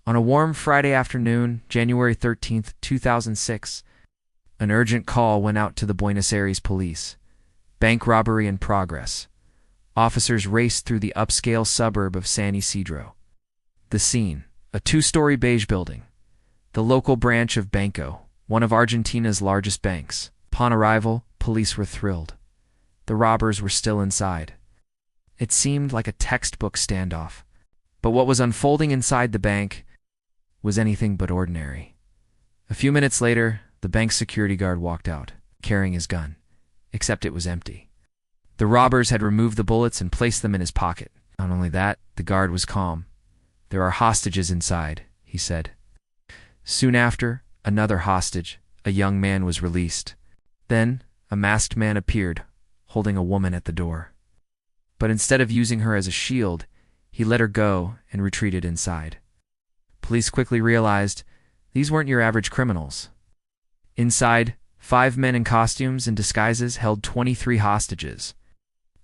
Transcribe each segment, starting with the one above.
On a warm Friday afternoon, January 13th, 2006, an urgent call went out to the Buenos Aires police. Bank robbery in progress. Officers raced through the upscale suburb of San Isidro. The scene, a two-story beige building. The local branch of Banco, one of Argentina's largest banks. Upon arrival, police were thrilled. The robbers were still inside. It seemed like a textbook standoff. But what was unfolding inside the bank was anything but ordinary. A few minutes later, the bank's security guard walked out, carrying his gun, except it was empty. The robbers had removed the bullets and placed them in his pocket. Not only that, the guard was calm. "There are hostages inside," he said. Soon after, another hostage, a young man, was released. Then, a masked man appeared, holding a woman at the door. But instead of using her as a shield, he let her go and retreated inside. Police quickly realized these weren't your average criminals. Inside, 5 men in costumes and disguises held 23 hostages.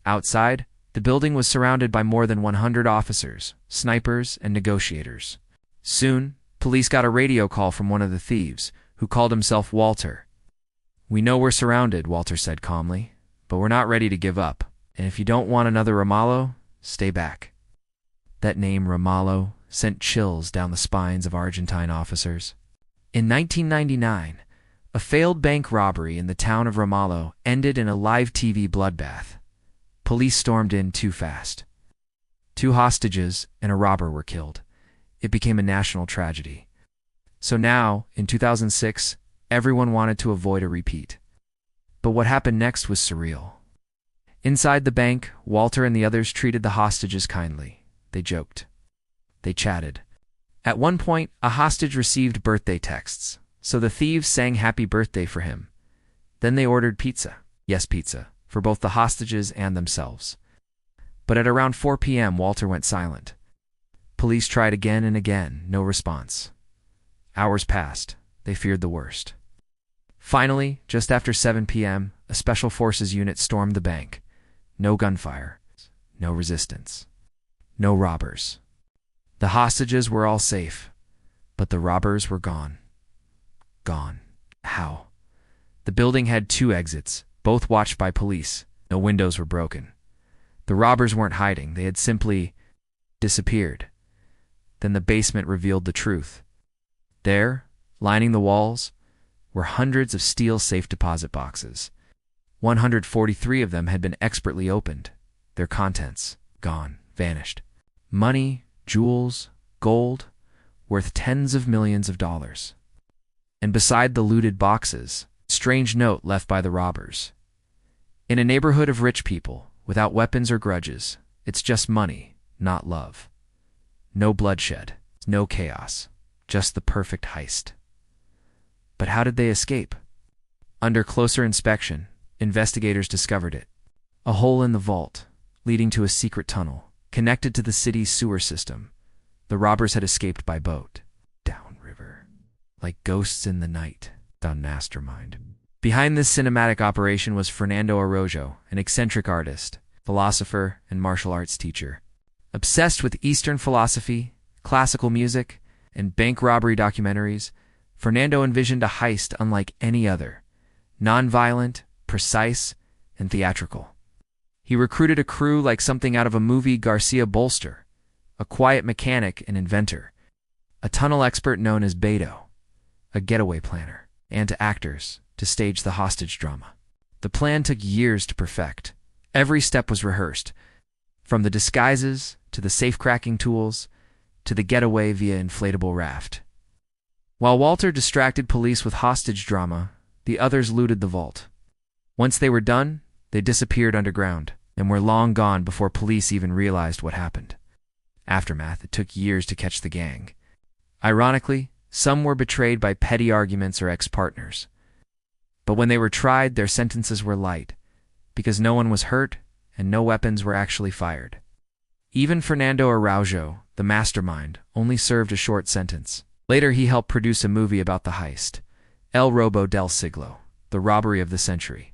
Outside, the building was surrounded by more than 100 officers, snipers, and negotiators. Soon, police got a radio call from one of the thieves, who called himself Walter. "We know we're surrounded," Walter said calmly, "but we're not ready to give up. And if you don't want another Ramalho, stay back." That name, Ramalho, sent chills down the spines of Argentine officers. In 1999, a failed bank robbery in the town of Ramalho ended in a live TV bloodbath. Police stormed in too fast. 2 hostages and a robber were killed. It became a national tragedy. So now, in 2006, everyone wanted to avoid a repeat. But what happened next was surreal. Inside the bank, Walter and the others treated the hostages kindly. They joked. They chatted. At one point, a hostage received birthday texts, so the thieves sang happy birthday for him. Then they ordered pizza. Yes, pizza, for both the hostages and themselves. But at around 4 p.m., Walter went silent. Police tried again and again, no response. Hours passed. They feared the worst. Finally, just after 7 p.m., a special forces unit stormed the bank. No gunfire, no resistance, no robbers. The hostages were all safe, but the robbers were gone. Gone. How? The building had 2 exits, both watched by police. No windows were broken. The robbers weren't hiding. They had simply disappeared. Then the basement revealed the truth. There, lining the walls, were hundreds of steel safe deposit boxes. 143 of them had been expertly opened. Their contents, gone, vanished. Money, jewels, gold, worth tens of millions of dollars. And beside the looted boxes, a strange note left by the robbers. "In a neighborhood of rich people, without weapons or grudges, it's just money, not love. No bloodshed, no chaos, just the perfect heist." But how did they escape? Under closer inspection, investigators discovered it. A hole in the vault, leading to a secret tunnel, connected to the city's sewer system. The robbers had escaped by boat. Downriver. Like ghosts in the night. Done mastermind. Behind this cinematic operation was Fernando Araujo, an eccentric artist, philosopher, and martial arts teacher. Obsessed with Eastern philosophy, classical music, and bank robbery documentaries, Fernando envisioned a heist unlike any other. Non-violent, precise, and theatrical. He recruited a crew like something out of a movie Garcia Bolster, a quiet mechanic and inventor, a tunnel expert known as Beto, a getaway planner, and actors to stage the hostage drama. The plan took years to perfect. Every step was rehearsed, from the disguises to the safe-cracking tools to the getaway via inflatable raft. While Walter distracted police with hostage drama, the others looted the vault. Once they were done, they disappeared underground and were long gone before police even realized what happened. Aftermath: it took years to catch the gang. Ironically, some were betrayed by petty arguments or ex-partners. But when they were tried, their sentences were light, because no one was hurt and no weapons were actually fired. Even Fernando Araujo, the mastermind, only served a short sentence. Later, he helped produce a movie about the heist, El Robo del Siglo, the robbery of the century.